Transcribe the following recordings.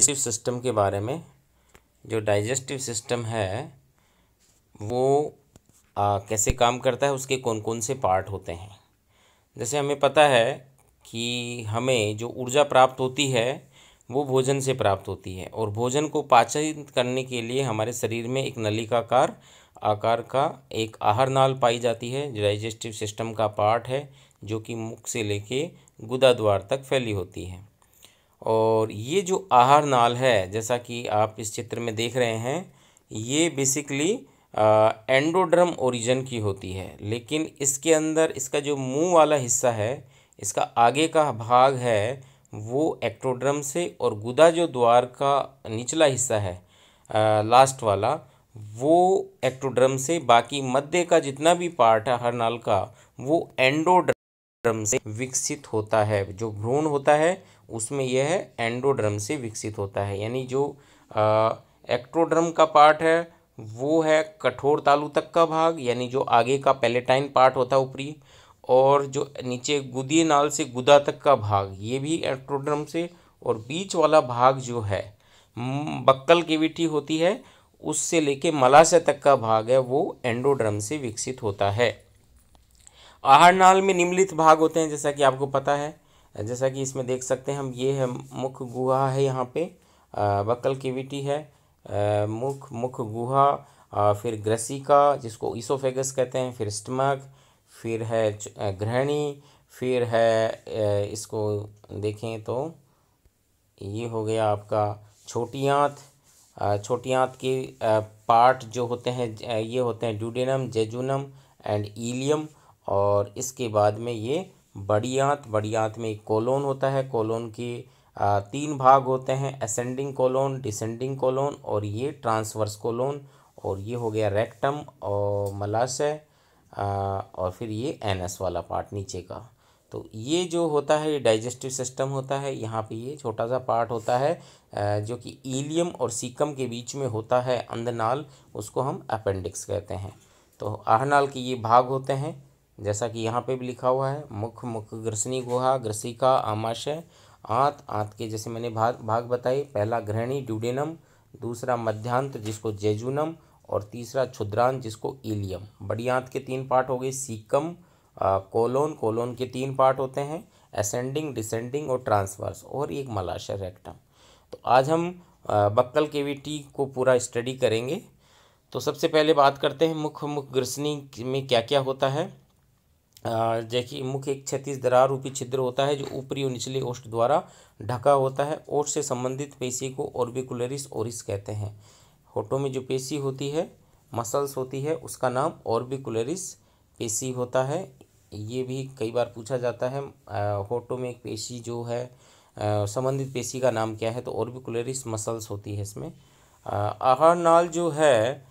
Digestive system के बारे में। जो डाइजेस्टिव सिस्टम है वो कैसे काम करता है, उसके कौन कौन से पार्ट होते हैं। जैसे हमें पता है कि हमें जो ऊर्जा प्राप्त होती है वो भोजन से प्राप्त होती है, और भोजन को पाचन करने के लिए हमारे शरीर में एक नलिकाकार आकार का एक आहार नाल पाई जाती है, जो डाइजेस्टिव सिस्टम का पार्ट है, जो कि मुख से लेके गुदा द्वार तक फैली होती है। और ये जो आहार नाल है, जैसा कि आप इस चित्र में देख रहे हैं, ये बेसिकली एंडोड्रम ओरिजिन की होती है, लेकिन इसके अंदर इसका जो मुंह वाला हिस्सा है, इसका आगे का भाग है, वो एक्टोड्रम से, और गुदा जो द्वार का निचला हिस्सा है लास्ट वाला, वो एक्टोड्रम से। बाकी मध्य का जितना भी पार्ट है आहार नाल का, वो एंडोड्रम से विकसित होता है। जो भ्रूण होता है उसमें यह एंडोड्रम से विकसित होता है। यानी जो एक्टोड्रम का पार्ट है वो है कठोर तालु तक का भाग, यानी जो आगे का पैलेटाइन पार्ट होता है ऊपरी, और जो नीचे गुदीय नाल से गुदा तक का भाग, ये भी एक्टोड्रम से। और बीच वाला भाग जो है बक्कल कैविटी होती है, उससे लेके मलाशय तक का भाग है, वो एंडोड्रम से विकसित होता है। आहार नाल में निम्नलिखित भाग होते हैं, जैसा कि आपको पता है। जैसा कि इसमें देख सकते हैं हम, ये है मुख गुहा है, यहाँ पे बक्कल कैविटी है, मुख गुहा, फिर ग्रसिका जिसको ईसोफेगस कहते हैं, फिर स्टमक, फिर है ग्रहणी, फिर है इसको देखें तो ये हो गया आपका छोटी आंत। छोटी आंत के पार्ट जो होते हैं ये होते हैं ड्यूडेनम, जेजुनम एंड इलियम। और इसके बाद में ये बड़ी आंत। बड़ी आंत में एक कोलोन होता है। कोलोन के 3 भाग होते हैं, असेंडिंग कोलोन, डिसेंडिंग कोलोन और ये ट्रांसवर्स कोलोन। और ये हो गया रेक्टम और मलाशय, और फिर ये एनस वाला पार्ट नीचे का। तो ये जो होता है ये डाइजेस्टिव सिस्टम होता है। यहाँ पे ये छोटा सा पार्ट होता है जो कि इलियम और सीकम के बीच में होता है, अंदनाल, उसको हम अपेंडिक्स कहते हैं। तो आहनाल के ये भाग होते हैं, जैसा कि यहाँ पे भी लिखा हुआ है, मुख ग्रसनी गुहा, ग्रसिका, आमाशय, आंत। आंत के जैसे मैंने भाग बताए, पहला ग्रहणी ड्यूडेनम, दूसरा मध्यांत जिसको जेजुनम, और तीसरा क्षुद्रांत जिसको इलियम। बड़ी आंत के 3 पार्ट हो गए, सीकम, कोलोन। कोलोन के 3 पार्ट होते हैं, असेंडिंग, डिसेंडिंग और ट्रांसवर्स, और एक मलाशय रेक्टम। तो आज हम बक्कल कैविटी को पूरा स्टडी करेंगे। तो सबसे पहले बात करते हैं मुख ग्रसनी में क्या क्या होता है। देखिए, मुख एक क्षैतिज दरार रूपी छिद्र होता है जो ऊपरी और निचले ओष्ठ द्वारा ढका होता है। ओष्ठ से संबंधित पेशी को ऑर्बिकुलरिस ओरिस कहते हैं। होठों में जो पेशी होती है, मसल्स होती है, उसका नाम ऑर्बिकुलरिस पेशी होता है। ये भी कई बार पूछा जाता है, होठों में एक पेशी जो है संबंधित पेशी का नाम क्या है, तो ऑर्बिकुलरिस मसल्स होती है इसमें। आहार नाल जो है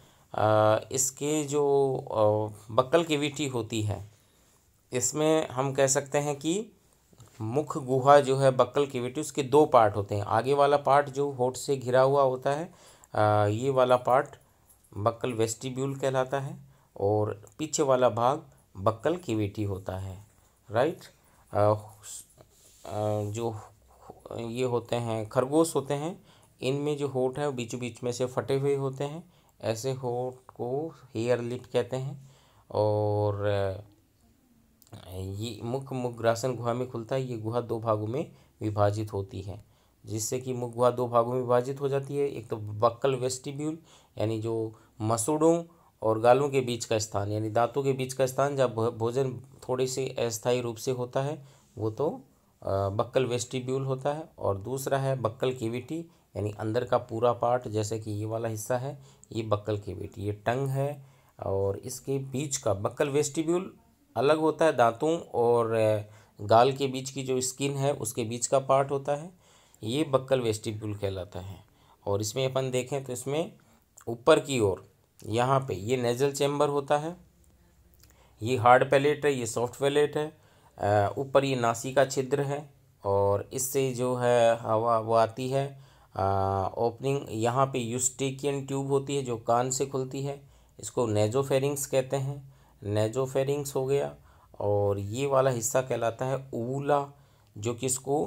इसके जो बक्कल कैविटी होती है, इसमें हम कह सकते हैं कि मुख गुहा जो है बक्कल कैविटी, उसके 2 पार्ट होते हैं। आगे वाला पार्ट जो होठ से घिरा हुआ होता है, ये वाला पार्ट बक्कल वेस्टिब्यूल कहलाता है, और पीछे वाला भाग बक्कल कैविटी होता है, राइट। जो ये होते हैं खरगोश होते हैं, इनमें जो होठ है वो बीचों बीच में से फटे हुए होते हैं। ऐसे होठ को हेयर लिप कहते हैं। और ये मुख ग्रासन गुहा में खुलता है। ये गुहा 2 भागों में विभाजित होती है, जिससे कि मुख गुहा 2 भागों में विभाजित हो जाती है। एक तो बक्कल वेस्टिब्यूल, यानी जो मसूड़ों और गालों के बीच का स्थान, यानी दांतों के बीच का स्थान जब भोजन थोड़े से अस्थायी रूप से होता है, वो तो बक्कल वेस्टिब्यूल होता है। और दूसरा है बक्कल कैविटी, यानी अंदर का पूरा पार्ट, जैसे कि ये वाला हिस्सा है, ये बक्कल कैविटी, ये टंग है। और इसके बीच का बक्कल वेस्टिब्यूल अलग होता है, दांतों और गाल के बीच की जो स्किन है उसके बीच का पार्ट होता है, ये बक्कल वेस्टिब्यूल कहलाता है। और इसमें अपन देखें तो इसमें ऊपर की ओर यहाँ पे ये नेजल चैम्बर होता है, ये हार्ड पैलेट है, ये सॉफ्ट पैलेट है, ऊपर ये नासिका छिद्र है, और इससे जो है हवा वो आती है। ओपनिंग यहाँ पे यूस्टेकियन ट्यूब होती है जो कान से खुलती है, इसको नेजोफेरिंग्स कहते हैं, नेजोफेरिंग्स हो गया। और ये वाला हिस्सा कहलाता है ऊला, जो कि इसको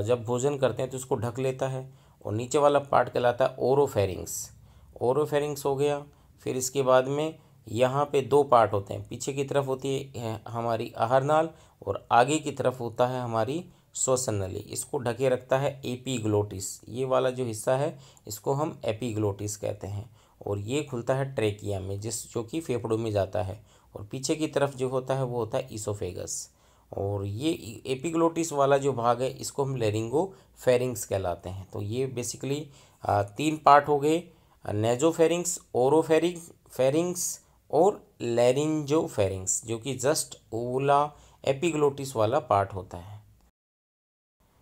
जब भोजन करते हैं तो इसको ढक लेता है। और नीचे वाला पार्ट कहलाता है ओरोफेरिंग्स। ओरोफेरिंग्स हो गया। फिर इसके बाद में यहाँ पे दो पार्ट होते हैं, पीछे की तरफ होती है हमारी आहार नाल और आगे की तरफ होता है हमारी श्वसन नली। इसको ढके रखता है एपीग्लोटिस। ये वाला जो हिस्सा है इसको हम एपीग्लोटिस कहते हैं। और ये खुलता है ट्रेकिया में, जो कि फेफड़ों में जाता है। और पीछे की तरफ जो होता है वो होता है ईसोफेगस। और ये एपीग्लोटिस वाला जो भाग है इसको हम लेरिंगोफेरिंग्स कहलाते हैं। तो ये बेसिकली तीन पार्ट हो गए, नेजोफेरिंग्स, ओरोफेरिंग्स और लेरिंजोफेरिंग्स, जो कि जस्ट ओला एपीग्लोटिस वाला पार्ट होता है।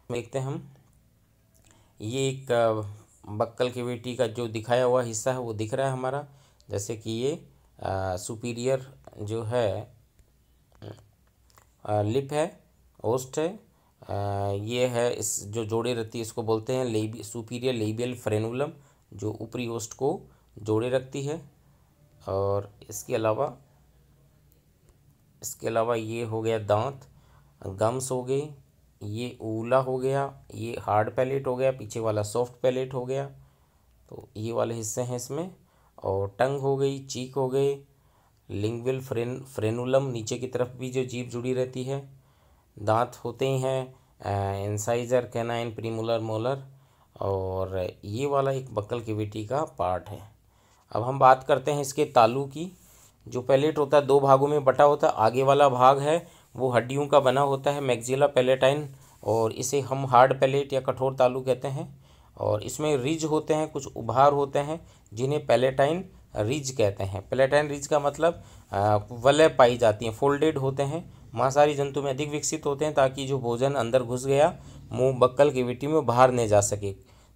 देखते हैं हम, ये एक बक्कल कैविटी का जो दिखाया हुआ हिस्सा है वो दिख रहा है हमारा। जैसे कि ये सुपीरियर जो है लिप है, ओस्ट है, ये है इस जो जोड़े रहती है इसको बोलते हैं सुपीरियर लेबियल फ्रेनुलम, जो ऊपरी ओस्ट को जोड़े रखती है। और इसके अलावा ये हो गया दांत, गम्स हो गई, ये ऊला हो गया, ये हार्ड पैलेट हो गया, पीछे वाला सॉफ्ट पैलेट हो गया। तो ये वाले हिस्से हैं इसमें। और टंग हो गई, चीक हो गई, लिंगुअल फ्रेनुलम नीचे की तरफ भी जो जीभ जुड़ी रहती है, दांत होते हैं इंसाइजर, कैनाइन, प्रीमोलर, मोलर। और ये वाला एक बक्कल कैविटी का पार्ट है। अब हम बात करते हैं इसके तालू की। जो पैलेट होता है दो भागों में बटा होता है। आगे वाला भाग है वो हड्डियों का बना होता है, मैक्सिला पैलेटाइन, और इसे हम हार्ड पैलेट या कठोर तालू कहते हैं। और इसमें रिज होते हैं, कुछ उभार होते हैं जिन्हें पैलेटाइन रिज कहते हैं। पैलेटाइन रिज का मतलब वलय पाई जाती हैं, फोल्डेड होते हैं, मांसाहारी जंतु में अधिक विकसित होते हैं ताकि जो भोजन अंदर घुस गया मुंह बक्कल कैविटी में बाहर नहीं जा सके।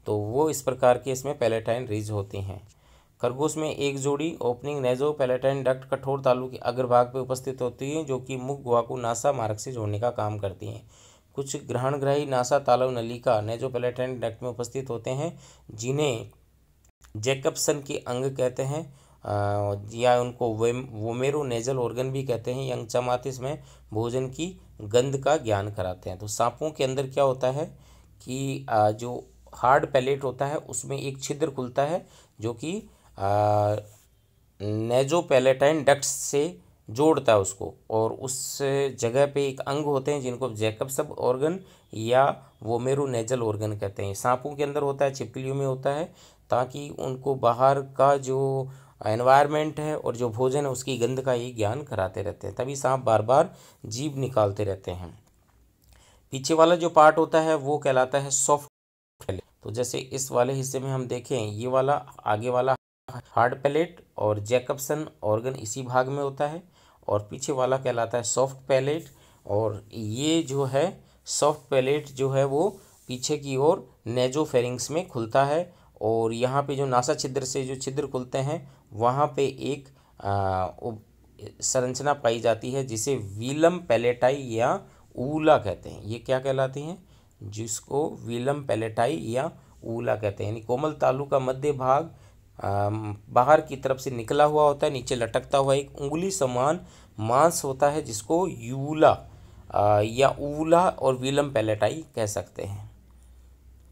तो वो इस प्रकार के इसमें पैलेटाइन रिज होती हैं। खरगोश में एक जोड़ी ओपनिंग नेजो पैलेटाइन डक्ट कठोर तालू के अग्रभाग पर उपस्थित होती है, जो कि मुख गुहा को नासा मार्ग से जोड़ने का काम करती हैं। कुछ ग्रहणग्राही नासा तालव नलिका नेजो पैलेटाइन डक्ट में उपस्थित होते हैं, जिन्हें जैकबसन के अंग कहते हैं, या उनको वोमेरो नेजल ऑर्गन भी कहते हैं। यंग चमातिस में भोजन की गंध का ज्ञान कराते हैं। तो सांपों के अंदर क्या होता है कि जो हार्ड पैलेट होता है उसमें एक छिद्र खुलता है, जो कि नेजो पैलेटाइन डक्ट्स से जोड़ता है उसको। और उस जगह पे एक अंग होते हैं जिनको जैकबसन ऑर्गन या वोमेरो नेजल ऑर्गन कहते हैं। सांपों के अंदर होता है, छिपकलियों में होता है, ताकि उनको बाहर का जो एनवायरनमेंट है और जो भोजन है उसकी गंध का ही ज्ञान कराते रहते हैं। तभी सांप बार बार जीभ निकालते रहते हैं। पीछे वाला जो पार्ट होता है वो कहलाता है सॉफ्ट पैलेट। तो जैसे इस वाले हिस्से में हम देखें, ये वाला आगे वाला हार्ड पैलेट और जैकबसन ऑर्गन इसी भाग में होता है, और पीछे वाला कहलाता है सॉफ्ट पैलेट। और ये जो है सॉफ्ट पैलेट जो है वो पीछे की ओर नेजोफेरिंग्स में खुलता है। और यहाँ पे जो नासा छिद्र से जो छिद्र खुलते हैं वहाँ पे एक संरचना पाई जाती है जिसे वीलम पैलेटाई या ऊला कहते हैं। ये क्या कहलाती हैं? जिसको वीलम पैलेटाई या ऊला कहते हैं। यानी कोमल तालू का मध्य भाग बाहर की तरफ से निकला हुआ होता है, नीचे लटकता हुआ एक उंगली समान मांस होता है जिसको यूला या ऊला और वीलम पैलेटाई कह सकते हैं।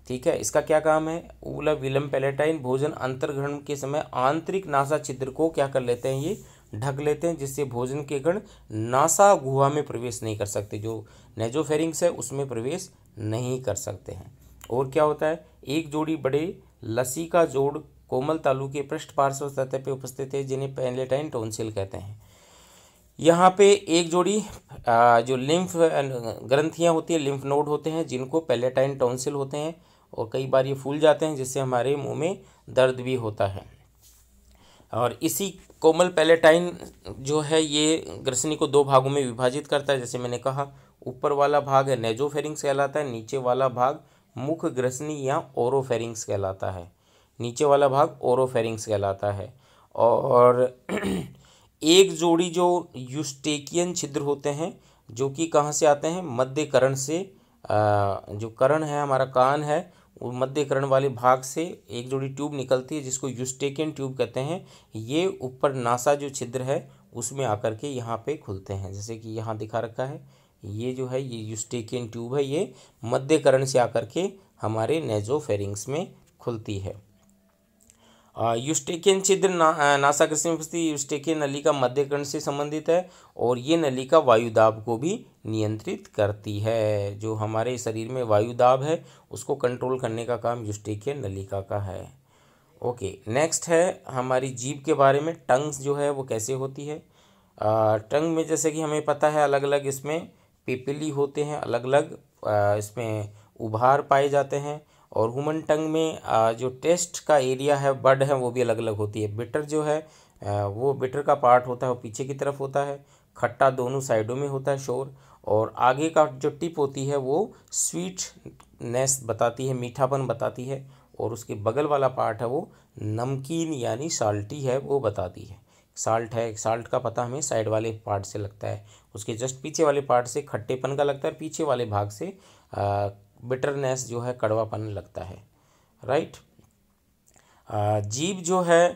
ठीक है, इसका क्या काम है? ऊला वीलम पैलेटाइन भोजन अंतर्ग्रहण के समय आंतरिक नासा छिद्र को क्या कर लेते हैं, ये ढक लेते हैं, जिससे भोजन के कण नासा गुहा में प्रवेश नहीं कर सकते, जो नेजोफेरिंग्स है उसमें प्रवेश नहीं कर सकते हैं। और क्या होता है, एक जोड़ी बड़े लसी का जोड़ कोमल तालु के पृष्ठ पार्श्व सतह पे उपस्थित है, जिन्हें पैलेटाइन टॉन्सिल कहते हैं। यहाँ पे एक जोड़ी जो लिम्फ ग्रंथियाँ होती है, लिम्फ नोड होते हैं, जिनको पैलेटाइन टॉन्सिल होते हैं, और कई बार ये फूल जाते हैं जिससे हमारे मुंह में दर्द भी होता है। और इसी कोमल पैलेटाइन जो है ये ग्रसनी को दो भागों में विभाजित करता है। जैसे मैंने कहा, ऊपर वाला भाग है नेजोफेरिंग्स कहलाता है, नीचे वाला भाग मुख ग्रसनी या ओरोफेरिंग्स कहलाता है। नीचे वाला भाग ओरोफेरिंग्स कहलाता है। और एक जोड़ी जो यूस्टेकियन छिद्र होते हैं, जो कि कहाँ से आते हैं, मध्य कर्ण से। जो कर्ण है हमारा कान है, वो मध्य कर्ण वाले भाग से एक जोड़ी ट्यूब निकलती है जिसको यूस्टेकियन ट्यूब कहते हैं। ये ऊपर नासा जो छिद्र है उसमें आकर के यहाँ पे खुलते हैं, जैसे कि यहाँ दिखा रखा है। ये जो है ये यूस्टेकियन ट्यूब है, ये मध्य कर्ण से आकर के हमारे नेजोफेरिंग्स में खुलती है। यूस्टेकियन छिद्र नासाग्रसी में फंसती यूस्टेकियन नली का मध्यकर्ण से संबंधित है और ये नली का वायुदाब को भी नियंत्रित करती है। जो हमारे शरीर में वायुदाब है उसको कंट्रोल करने का काम यूस्टेकियन नलिका का है। ओके, नेक्स्ट है हमारी जीभ के बारे में। टंग्स जो है वो कैसे होती है। टंग में जैसे कि हमें पता है अलग अलग इसमें पेपिली होते हैं, अलग अलग इसमें उभार पाए जाते हैं। और ह्यूमन टंग में जो टेस्ट का एरिया है, बड है, वो भी अलग अलग होती है। बिटर जो है वो बिटर का पार्ट होता है वो पीछे की तरफ होता है। खट्टा दोनों साइडों में होता है शोर। और आगे का जो टिप होती है वो स्वीटनेस बताती है, मीठापन बताती है। और उसके बगल वाला पार्ट है वो नमकीन यानी साल्टी है वो बताती है। साल्ट है, साल्ट का पता हमें साइड वाले पार्ट से लगता है, उसके जस्ट पीछे वाले पार्ट से खट्टेपन का लगता है, पीछे वाले भाग से बिटरनेस जो है कड़वापन लगता है। राइट। जीभ जो है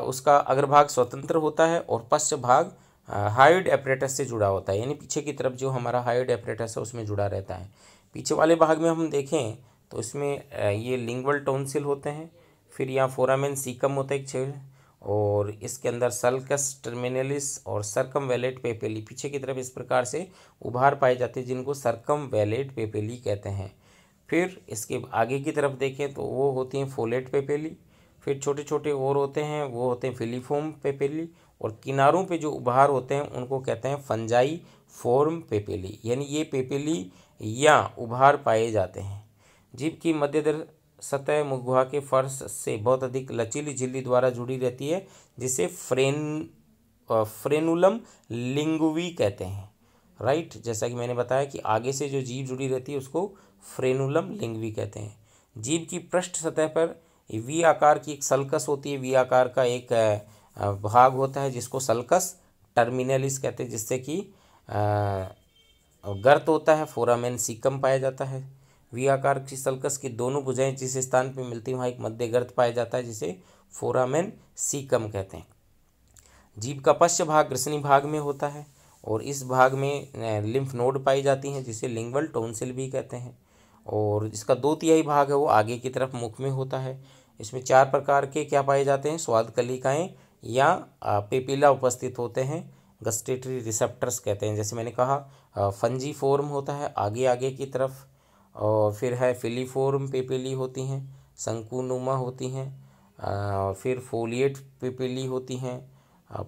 उसका अग्रभाग स्वतंत्र होता है और पश्च भाग हायोइड एपरेटस से जुड़ा होता है, यानी पीछे की तरफ जो हमारा हायोइड एपरेटस है उसमें जुड़ा रहता है। पीछे वाले भाग में हम देखें तो इसमें ये लिंगुअल टॉन्सिल होते हैं, फिर यहाँ फोरामेन सीकम होता है एक छेद, और इसके अंदर सल्कस टर्मिनलिस और सर्कमवैलेट पेपेली पीछे की तरफ इस प्रकार से उभार पाए जाते हैं जिनको सर्कमवैलेट पेपेली कहते हैं। फिर इसके आगे की तरफ देखें तो वो होती हैं फोलेट पेपेली। फिर छोटे छोटे और होते हैं वो होते हैं फिलीफोम पेपेली। और किनारों पे जो उभार होते हैं उनको कहते हैं फंजाई फॉर्म पेपेली, यानी ये पेपेली या उभार पाए जाते हैं। जीभ की मध्यदर सतह मुखगुहा के फर्श से बहुत अधिक लचीली झिल्ली द्वारा जुड़ी रहती है जिसे फ्रेनुलम लिंगुवी कहते हैं। राइट, जैसा कि मैंने बताया कि आगे से जो जीभ जुड़ी रहती है उसको फ्रेनुलम लिंगवी कहते हैं। जीभ की पृष्ठ सतह पर वी आकार की एक सल्कस होती है, वी आकार का एक भाग होता है जिसको सल्कस टर्मिनलिस कहते हैं, जिससे कि गर्त होता है, फोरामेन सीकम पाया जाता है। वी आकार की सल्कस की दोनों भुजाएं जिस स्थान पर मिलती हैं वहाँ एक मध्य गर्त पाया जाता है जिसे फोरामेन सीकम कहते हैं। जीभ का पश्च भाग ग्रसनी भाग में होता है और इस भाग में लिम्फ नोड पाई जाती हैं जिसे लिंगुअल टॉन्सिल भी कहते हैं। और इसका 2/3 भाग है वो आगे की तरफ मुख में होता है। इसमें 4 प्रकार के क्या पाए जाते हैं, स्वाद कलिकाएँ या पेपिला उपस्थित होते हैं, गस्टेटरी रिसेप्टर्स कहते हैं। जैसे मैंने कहा फंजी फॉर्म होता है आगे आगे की तरफ, और फिर है फिलीफॉर्म पेपिली होती हैं, शंकुनुमा होती हैं, फिर फोलिएट पेपिली होती हैं,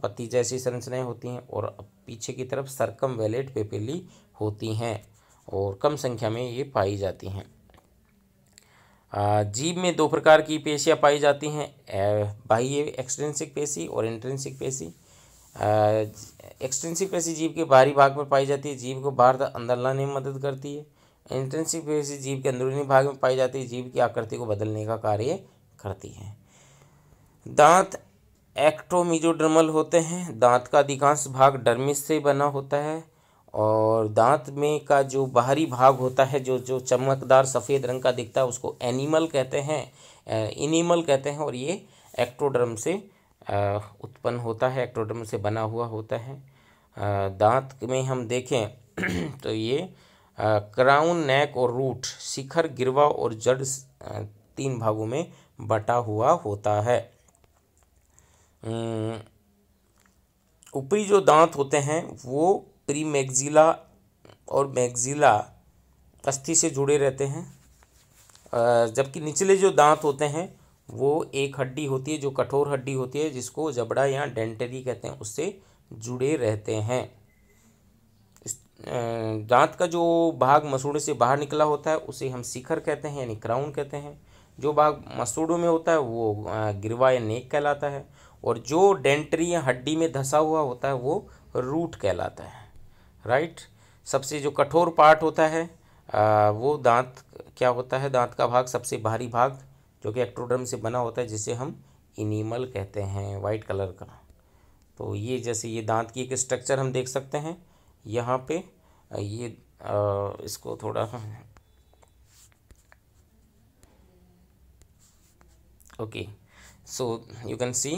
पत्ती जैसी संरचनाएं होती हैं, और पीछे की तरफ सर्कमवैलेट पेपिली होती हैं और कम संख्या में ये पाई जाती हैं। जीभ में 2 प्रकार की पेशियाँ पाई जाती हैं, बाह्य एक्सट्रिंसिक पेशी और इंट्रिंसिक पेशी। एक्सट्रिंसिक पेशी जीभ के बाहरी भाग पर पाई जाती है, जीभ को बाहर अंदर लाने में मदद करती है। इंट्रिंसिक पेशी जीभ के अंदरूनी भाग में पाई जाती है, जीभ की आकृति को बदलने का कार्य करती है। दांत एक्टोमीजोडर्मल होते हैं, दांत का अधिकांश भाग डर्मिस से बना होता है। और दांत में का जो बाहरी भाग होता है जो जो चमकदार सफ़ेद रंग का दिखता है उसको एनिमल कहते हैं, इनिमल कहते हैं, और ये एक्टोडर्म से उत्पन्न होता है, एक्टोडर्म से बना हुआ होता है। दांत में हम देखें तो ये क्राउन, नेक और रूट, शिखर, गिरवा और जड़ 3 भागों में बटा हुआ होता है। ऊपरी जो दांत होते हैं वो प्रीमैक्सिला और मैक्सिला अस्थि से जुड़े रहते हैं, जबकि निचले जो दांत होते हैं वो एक हड्डी होती है जो कठोर हड्डी होती है जिसको जबड़ा या डेंटरी कहते हैं, उससे जुड़े रहते हैं। इस दांत का जो भाग मसूड़े से बाहर निकला होता है उसे हम शिखर कहते हैं यानी क्राउन कहते हैं। जो भाग मसूड़ों में होता है वो गिरवा या नेक कहलाता है, और जो डेंटरी या हड्डी में धंसा हुआ होता है वो रूट कहलाता है। राइट। सबसे जो कठोर पार्ट होता है वो दांत क्या होता है, दांत का भाग सबसे बाहरी भाग जो कि एक्टोडर्म से बना होता है जिसे हम इनिमल कहते हैं, वाइट कलर का। तो ये जैसे ये दांत की एक स्ट्रक्चर हम देख सकते हैं यहाँ पे, ये इसको थोड़ा okay, so you can see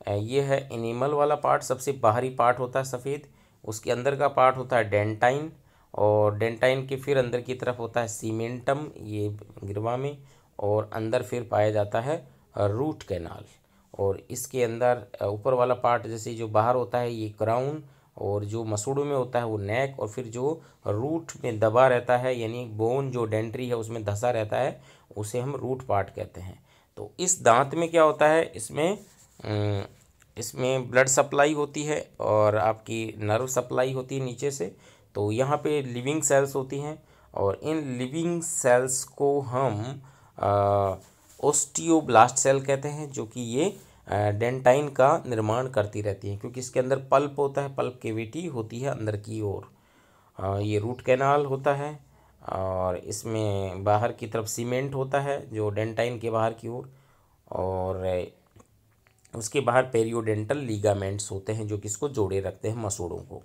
ये है इनिमल वाला पार्ट, सबसे बाहरी पार्ट होता है सफ़ेद, उसके अंदर का पार्ट होता है डेंटाइन, और डेंटाइन के फिर अंदर की तरफ होता है सीमेंटम, ये गिरवा में, और अंदर फिर पाया जाता है रूट कैनाल। और इसके अंदर ऊपर वाला पार्ट जैसे जो बाहर होता है ये क्राउन, और जो मसूड़ों में होता है वो नेक, और फिर जो रूट में दबा रहता है यानी बोन जो डेंट्री है उसमें धंसा रहता है उसे हम रूट पार्ट कहते हैं। तो इस दांत में क्या होता है, इसमें ब्लड सप्लाई होती है और आपकी नर्व सप्लाई होती है नीचे से। तो यहाँ पे लिविंग सेल्स होती हैं और इन लिविंग सेल्स को हम ओस्टियोब्लास्ट सेल कहते हैं, जो कि ये डेंटाइन का निर्माण करती रहती हैं क्योंकि इसके अंदर पल्प होता है, पल्प कैविटी होती है अंदर की ओर। ये रूट कैनाल होता है और इसमें बाहर की तरफ सीमेंट होता है जो डेंटाइन के बाहर की ओर, और उसके बाहर पेरियोडेंटल लीगामेंट्स होते हैं जो कि इसको जोड़े रखते हैं मसूड़ों को।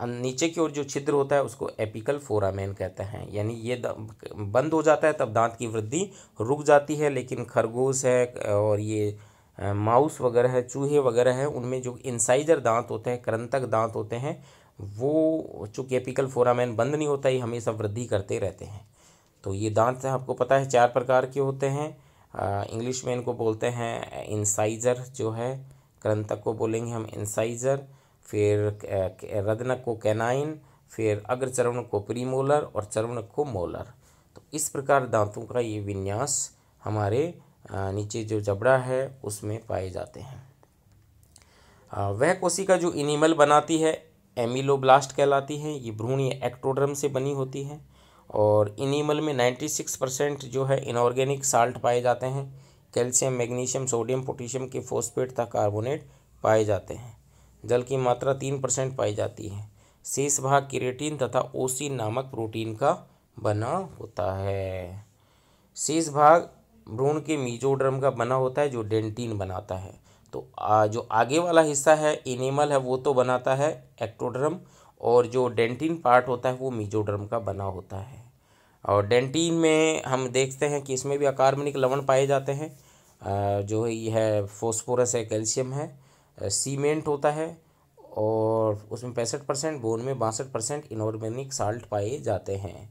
नीचे की ओर जो छिद्र होता है उसको एपिकल फोरामेन कहते हैं, यानी ये बंद हो जाता है तब दांत की वृद्धि रुक जाती है। लेकिन खरगोश है और ये माउस वगैरह है, चूहे वगैरह है, उनमें जो इंसाइजर दांत होते हैं, कृंतक दांत होते हैं, वो चूँकि एपिकल फोरामेन बंद नहीं होता, ये हमेशा वृद्धि करते रहते हैं। तो ये दांत आपको पता है 4 प्रकार के होते हैं। इंग्लिश में इनको बोलते हैं इंसाइजर, जो है कृंतक को बोलेंगे हम इंसाइजर, फिर रदनक को कैनाइन, फिर अग्र चर्वणक को प्रीमोलर और चर्वणक को मोलर। तो इस प्रकार दांतों का ये विन्यास हमारे नीचे जो जबड़ा है उसमें पाए जाते हैं। वह कोशिका जो इनिमल बनाती है एमिलोब्लास्ट कहलाती है। ये भ्रूण या एक्टोडर्म से बनी होती है और इनिमल में 96% जो है इनऑर्गेनिक साल्ट पाए जाते हैं। कैल्शियम, मैग्नीशियम, सोडियम, पोटेशियम के फॉस्फेट तथा कार्बोनेट पाए जाते हैं। जल की मात्रा 3% पाई जाती है। शेष भाग केराटिन तथा ओसिन नामक प्रोटीन का बना होता है। शेष भाग भ्रूण के मीजोडर्म का बना होता है जो डेंटिन बनाता है। तो जो आगे वाला हिस्सा है इनेमल है वो तो बनाता है एक्टोडर्म, और जो डेंटिन पार्ट होता है वो मीजोडर्म का बना होता है। और डेंटिन में हम देखते हैं कि इसमें भी अकार्बनिक लवण पाए जाते हैं, जो ये है फॉस्फोरस है, कैल्शियम है, सीमेंट होता है, और उसमें 65%, बोन में 62% इनऑर्गेनिक साल्ट पाए जाते हैं।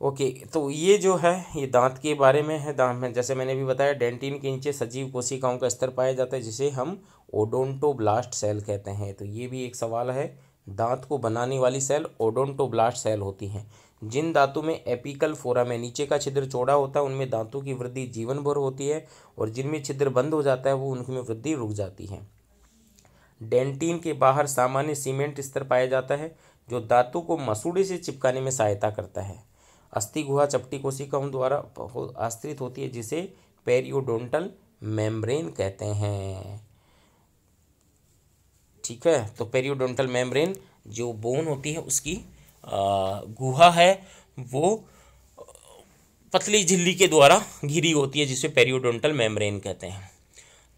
ओके, तो ये जो है ये दांत के बारे में है। दांत में जैसे मैंने भी बताया डेंटिन के नीचे सजीव कोशिकाओं का स्तर पाया जाता है जिसे हम ओडोंटोब्लास्ट सेल कहते हैं। तो ये भी एक सवाल है, दांत को बनाने वाली सेल ओडोंटोब्लास्ट सेल होती हैं। जिन दांतों में एपिकल फोरामेन नीचे का छिद्र चौड़ा होता है उनमें दांतों की वृद्धि जीवन भर होती है, और जिनमें छिद्र बंद हो जाता है वो उनमें वृद्धि रुक जाती है। डेंटिन के बाहर सामान्य सीमेंट स्तर पाया जाता है जो दांतों को मसूड़े से चिपकाने में सहायता करता है। अस्थि गुहा चपटी कोशिकाओं द्वारा आश्रित होती है जिसे पेरियोडोंटल मेम्ब्रेन कहते हैं। ठीक है, तो पेरियोडोंटल मेम्ब्रेन जो बोन होती है उसकी गुहा है वो पतली झिल्ली के द्वारा घिरी होती है जिसे पेरियोडोंटल मेम्ब्रेन कहते हैं।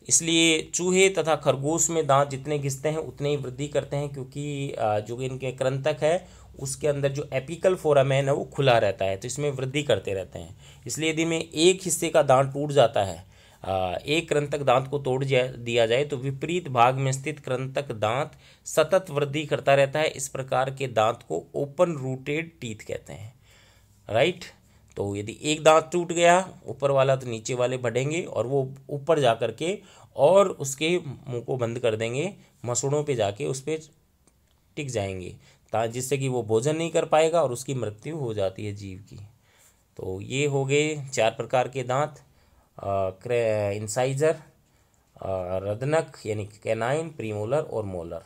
इसलिए चूहे तथा खरगोश में दांत जितने घिसते हैं उतने ही वृद्धि करते हैं, क्योंकि जो इनके कृंतक है उसके अंदर जो एपिकल फोरामेन है वो खुला रहता है, तो इसमें वृद्धि करते रहते हैं। इसलिए यदि में एक हिस्से का दांत टूट जाता है, एक कृंतक दांत को तोड़ दिया जाए तो विपरीत भाग में स्थित कृंतक दांत सतत वृद्धि करता रहता है। इस प्रकार के दांत को ओपन रूटेड टीथ कहते हैं। राइट, तो यदि एक दांत टूट गया ऊपर वाला तो नीचे वाले बढ़ेंगे और वो ऊपर जा कर के और उसके मुंह को बंद कर देंगे, मसूड़ों पे जाके उस पर टिक जाएंगे, जिससे कि वो भोजन नहीं कर पाएगा और उसकी मृत्यु हो जाती है जीव की। तो ये हो गए 4 प्रकार के दांत, इंसाइजर, रदनक यानी कैनाइन, प्रीमोलर और मोलर।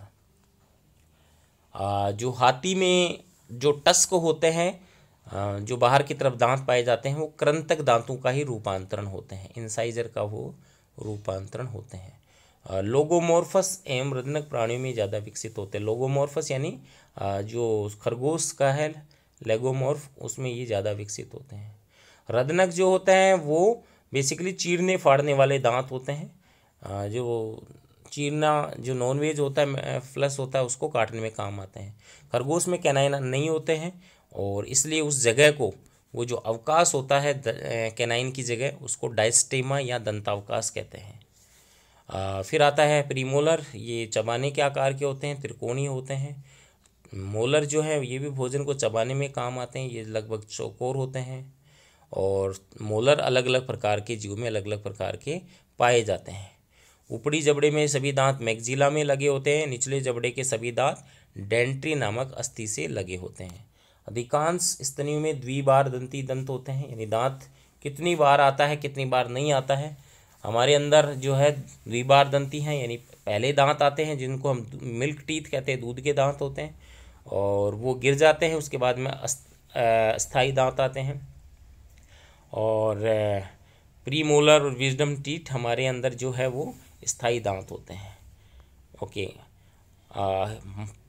जो हाथी में जो टस्क होते हैं, जो बाहर की तरफ दांत पाए जाते हैं वो कृंतक दांतों का ही रूपांतरण होते हैं, इंसाइजर का वो रूपांतरण होते हैं। लोगोमोर्फस एवं रदनक प्राणियों में ज़्यादा विकसित होते हैं। लोगोमोर्फस यानी जो खरगोश का है लेगोमोर्फ, उसमें ये ज़्यादा विकसित होते हैं। रदनक जो होते हैं वो बेसिकली चीरने फाड़ने वाले दांत होते हैं, जो चीरना जो नॉनवेज होता है फ्लस होता है उसको काटने में काम आते हैं। खरगोश में कैनाइन नहीं होते हैं और इसलिए उस जगह को वो जो अवकाश होता है कैनाइन की जगह उसको डायस्टेमा या दंतावकाश कहते हैं। फिर आता है प्रीमोलर, ये चबाने के आकार के होते हैं, त्रिकोणीय होते हैं। मोलर जो है ये भी भोजन को चबाने में काम आते हैं, ये लगभग चौकोर होते हैं। और मोलर अलग अलग प्रकार के जीव में अलग अलग प्रकार के पाए जाते हैं। ऊपरी जबड़े में सभी दांत मैक्सिला में लगे होते हैं। निचले जबड़े के सभी दांत डेंट्री नामक अस्थि से लगे होते हैं। अधिकांश स्तनियों में द्विबार दंती दंत होते हैं, यानी दांत कितनी बार आता है कितनी बार नहीं आता है। हमारे अंदर जो है द्विबार दंती हैं, यानी पहले दांत आते हैं जिनको हम मिल्क टीथ कहते हैं, दूध के दांत होते हैं, और वो गिर जाते हैं। उसके बाद में अस्थाई दांत आते हैं। और प्री मोलर और विजडम टीथ हमारे अंदर जो है वो स्थायी दांत होते हैं। ओके,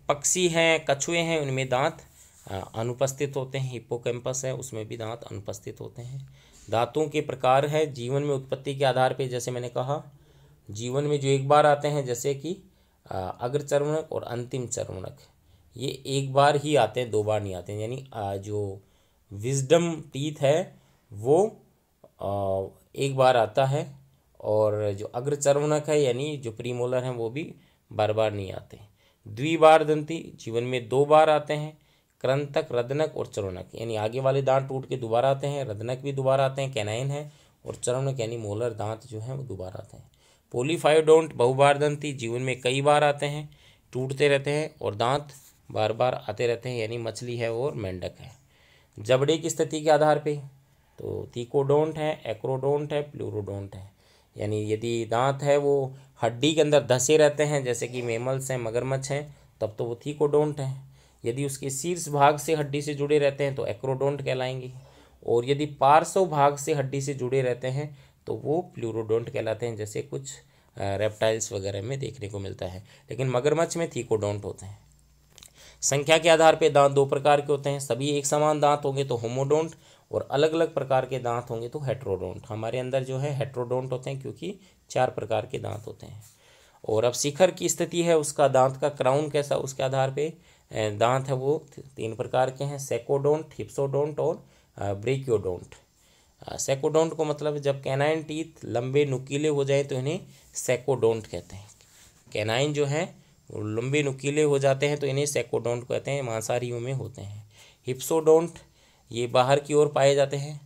पक्षी हैं, कछुए हैं, उनमें दांत अनुपस्थित होते हैं। हिप्पोकैम्पस है, उसमें भी दांत अनुपस्थित होते हैं। दांतों के प्रकार है जीवन में उत्पत्ति के आधार पे, जैसे मैंने कहा जीवन में जो एक बार आते हैं, जैसे कि अग्र चर्वणक और अंतिम चर्वणक, ये एक बार ही आते हैं, दो बार नहीं आते हैं। यानी जो विजडम टीथ है वो एक बार आता है, और जो अग्र चर्वणक है यानी जो प्रीमोलर हैं वो भी बार बार नहीं आते। द्विबार दंती जीवन में दो बार आते हैं। कृंतक, रदनक और चर्वणक, यानी आगे वाले दांत टूट के दोबारा आते हैं। रदनक भी दोबारा आते हैं, कैनाइन है। और चर्वणक यानी मोलर दांत जो हैं वो दोबारा आते हैं। पोलीफायोडोंट बहुबार दंती जीवन में कई बार आते हैं, टूटते रहते हैं और दांत बार बार आते रहते हैं, यानी मछली है और मेंढक है। जबड़े की स्थिति के आधार पे तो थीकोडोंट है, एक्रोडोंट है, प्लूरोडोंट है। यानी यदि दांत है वो हड्डी के अंदर धसे रहते हैं, जैसे कि मेमल्स हैं, मगरमच्छ हैं, तब तो वो थीकोडोंट हैं। यदि उसके शीर्ष भाग से हड्डी से जुड़े रहते हैं तो एक्रोडोंट कहलाएंगे। और यदि पार्श्व भाग से हड्डी से जुड़े रहते हैं तो वो प्लूरोडोंट कहलाते हैं, जैसे कुछ रेप्टाइल्स वगैरह में देखने को मिलता है। लेकिन मगरमच्छ में थीकोडोंट होते हैं। संख्या के आधार पे दांत दो प्रकार के होते हैं। सभी एक समान दांत होंगे तो होमोडोंट, और अलग अलग प्रकार के दांत होंगे तो हेट्रोडोंट। हमारे अंदर जो है हेट्रोडोंट होते हैं क्योंकि 4 प्रकार के दांत होते हैं। और अब शिखर की स्थिति है उसका, दांत का क्राउन कैसा, उसके आधार पे दांत है वो 3 प्रकार के हैं, सेकोडोंट, हिप्सोडोंट और ब्रेकियोडोंट। सेकोडोंट को मतलब जब कैनाइन टीथ लंबे नुकीले हो जाए तो इन्हें सेकोडोंट कहते हैं। कैनाइन जो है वो लंबे नुकीले हो जाते हैं तो इन्हें सेकोडोंट कहते हैं, मांसाहारियों में होते हैं। हिप्सोडोंट ये बाहर की ओर पाए जाते हैं,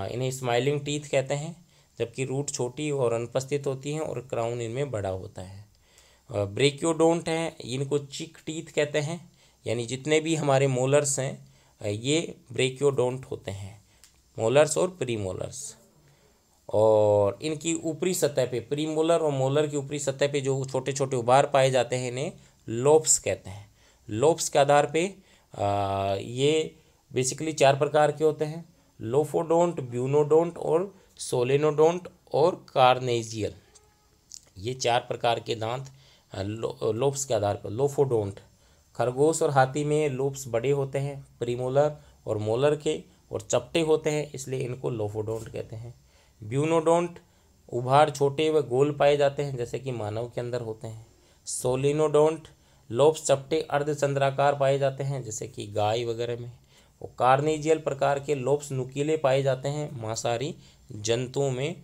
इन्हें स्माइलिंग टीथ कहते हैं, जबकि रूट छोटी और अनुपस्थित होती हैं और क्राउन इनमें बड़ा होता है। ब्रेकियोडोंट हैं, इनको चिक टीथ कहते हैं, यानी जितने भी हमारे मोलर्स हैं ये ब्रेकियोडोंट होते हैं, मोलर्स और प्रीमोलर्स। और इनकी ऊपरी सतह पे, प्रीमोलर और मोलर की ऊपरी सतह पे जो छोटे छोटे उभार पाए जाते हैं इन्हें लोब्स कहते हैं। लोब्स के आधार पे ये बेसिकली 4 प्रकार के होते हैं, लोफोडोंट, ब्यूनोडोंट और सोलेनोडोंट और कार्नेजियल। ये 4 प्रकार के दांत लोब्स के आधार पर। लोफोडोंट, खरगोश और हाथी में लोब्स बड़े होते हैं प्रीमोलर और मोलर के, और चपटे होते हैं, इसलिए इनको लोफोडोंट कहते हैं। ब्यूनोडोंट, उभार छोटे व गोल पाए जाते हैं, जैसे कि मानव के अंदर होते हैं। सोलिनोडोंट, लोब्स चपटे अर्धचंद्राकार पाए जाते हैं, जैसे कि गाय वगैरह में। और कार्नेजियल प्रकार के लोब्स नुकीले पाए जाते हैं, मांसाहारी जंतुओं में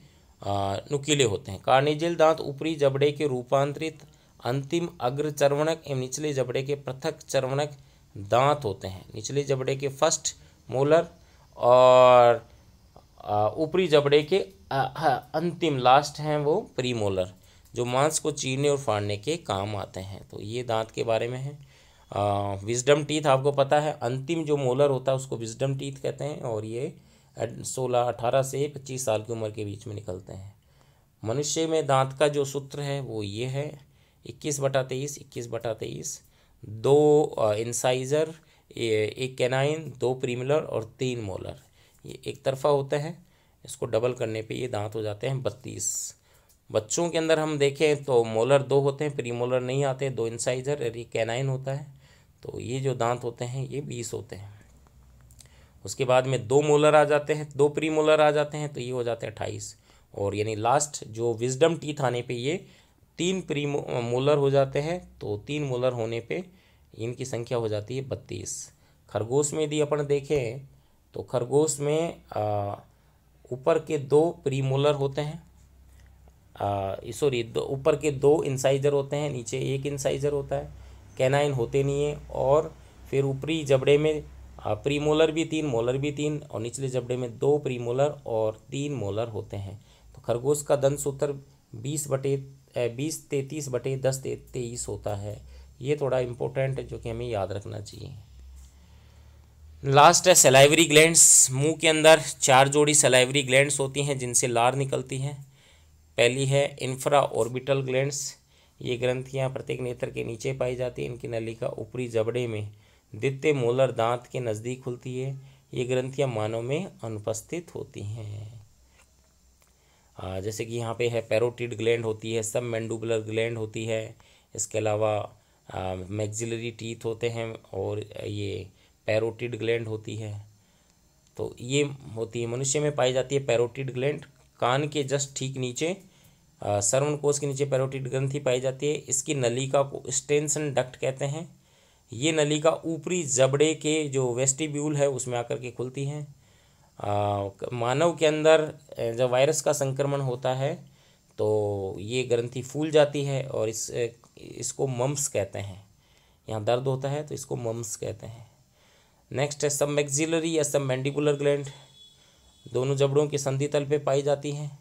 नुकीले होते हैं। कार्नेजियल दांत ऊपरी जबड़े के रूपांतरित अंतिम अग्र चर्वणक एवं निचले जबड़े के पृथक चर्वणक दांत होते हैं। निचले जबड़े के फर्स्ट मोलर और ऊपरी जबड़े के अंतिम लास्ट हैं वो प्रीमोलर, जो मांस को चीरने और फाड़ने के काम आते हैं। तो ये दांत के बारे में है। विजडम टीथ आपको पता है, अंतिम जो मोलर होता है उसको विजडम टीथ कहते हैं, और ये 18 से 25 साल की उम्र के बीच में निकलते हैं। मनुष्य में दांत का जो सूत्र है वो ये है 21/23, 21/23, 2 इंसाइजर, एक कैनाइन, 2 प्रीमोलर और 3 मोलर। ये एक तरफा होता है, इसको डबल करने पे ये दांत हो जाते हैं 32। बच्चों के अंदर हम देखें तो मोलर 2 होते हैं, प्रीमोलर नहीं आते, 2 इंसाइजर और एक कैनाइन होता है, तो ये जो दांत होते हैं ये 20 होते हैं। उसके बाद में 2 मोलर आ जाते हैं, 2 प्रीमोलर आ जाते हैं, तो ये हो जाते हैं 28। और यानी लास्ट जो विजडम टीथ आने पे ये 3 प्रीमोलर हो जाते हैं, तो 3 मोलर होने पे इनकी संख्या हो जाती है 32। खरगोश में यदि अपन देखें तो खरगोश में ऊपर के 2 प्रीमोलर होते हैं, ऊपर के 2 इंसाइजर होते हैं, नीचे 1 इंसाइजर होता है, कैनाइन होते नहीं है। और फिर ऊपरी जबड़े में प्रीमोलर भी 3, मोलर भी 3, और निचले जबड़े में 2 प्रीमोलर और 3 मोलर होते हैं। तो खरगोश का दंत सूत्र 20/33/10 होता है। ये थोड़ा इम्पोर्टेंट है जो कि हमें याद रखना चाहिए। लास्ट है सलाइवरी ग्लैंड्स। मुंह के अंदर 4 जोड़ी सलाइवरी ग्लैंड्स होती हैं जिनसे लार निकलती है। पहली है इंफ्रा ऑर्बिटल ग्लैंड्स। ये ग्रंथियां प्रत्येक नेत्र के नीचे पाई जाती है। इनकी नलिका ऊपरी जबड़े में द्वितीय मोलर दांत के नज़दीक खुलती है। ये ग्रंथियां मानव में अनुपस्थित होती हैं। जैसे कि यहाँ पे है पैरोटिड ग्लैंड होती है, सब मैंडुबुलर ग्लैंड होती है। इसके अलावा मैक्सिलरी टीथ होते हैं और ये पैरोटिड ग्लैंड होती है। तो ये होती है, मनुष्य में पाई जाती है पैरोटिड ग्लैंड। कान के जस्ट ठीक नीचे श्रवण कोश के नीचे पैरोटिड ग्रंथि पाई जाती है। इसकी नलिका को स्टेंसन डक्ट कहते हैं। ये नलिका ऊपरी जबड़े के जो वेस्टिब्यूल है उसमें आकर के खुलती है। मानव के अंदर जब वायरस का संक्रमण होता है तो ये ग्रंथि फूल जाती है और इसको मम्स कहते हैं। यहाँ दर्द होता है तो इसको मम्स कहते हैं। नेक्स्ट है सब मैक्सिलरी या सब मैंडिबुलर ग्लैंड। दोनों जबड़ों के संधि तल पे पाई जाती हैं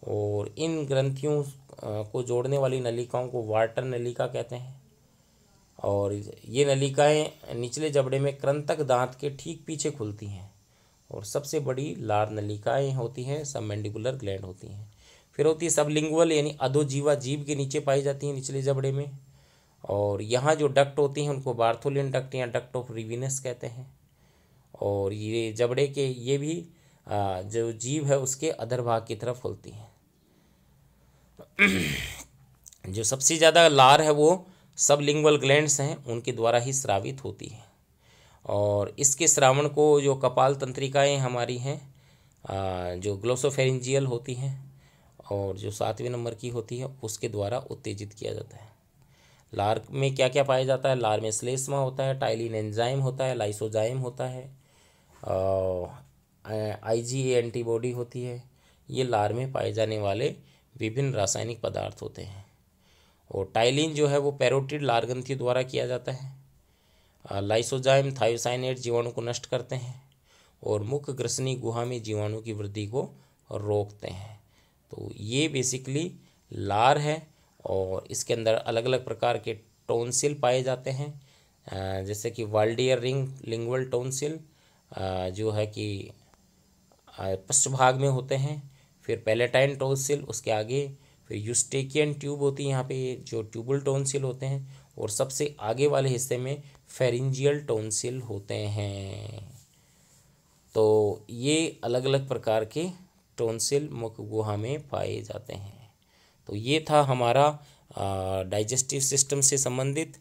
और इन ग्रंथियों को जोड़ने वाली नलिकाओं को वार्टर नलिका कहते हैं। और ये नलिकाएं निचले जबड़े में कृंतक दांत के ठीक पीछे खुलती हैं और सबसे बड़ी लार नलिकाएं होती हैं सब मैंडिबुलर ग्लैंड होती हैं। फिर होती है सबलिंगुअल यानी अधोजीवा जीभ के नीचे पाई जाती हैं निचले जबड़े में। और यहाँ जो डक्ट होती हैं उनको बार्थोलियन डक्ट या डक्ट ऑफ रिविनस कहते हैं। और ये जबड़े के ये भी जो जीभ है उसके अधर भाग की तरफ खुलती हैं। जो सबसे ज़्यादा लार है वो सबलिंगुअल ग्लैंड्स हैं, उनके द्वारा ही स्रावित होती है। और इसके श्रावण को जो कपाल तंत्रिकाएँ हमारी हैं जो ग्लोसोफेरिंजियल होती हैं और जो 7वें नंबर की होती है उसके द्वारा उत्तेजित किया जाता है। लार में क्या क्या पाया जाता है? लार में श्लेष्मा होता है, टाइलिन एंजाइम होता है, लाइसोजाइम होता है, IgA एंटीबॉडी होती है। ये लार में पाए जाने वाले विभिन्न रासायनिक पदार्थ होते हैं। और टाइलिन जो है वो पैरोटिड लार ग्रंथि द्वारा किया जाता है। लाइसोजाइम थायोसाइनेट जीवाणु को नष्ट करते हैं और मुख ग्रसनी गुहा में जीवाणु की वृद्धि को रोकते हैं। तो ये बेसिकली लार है और इसके अंदर अलग अलग प्रकार के टोन्सिल पाए जाते हैं जैसे कि वाल्डियर रिंग लिंगुअल टोन्सिल जो है कि पश्च भाग में होते हैं। फिर पैलेटाइन टोन्सिल उसके आगे, फिर यूस्टेकियन ट्यूब होती है यहाँ पे जो ट्यूबल टोन्सिल होते हैं, और सबसे आगे वाले हिस्से में फेरिंजियल टोन्सिल होते हैं। तो ये अलग अलग प्रकार के टोन्सिल मुख गुहा में पाए जाते हैं। तो ये था हमारा डाइजेस्टिव सिस्टम से संबंधित।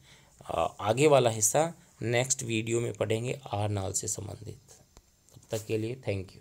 आगे वाला हिस्सा नेक्स्ट वीडियो में पढ़ेंगे आहार नाल से संबंधित। तब तक के लिए थैंक यू।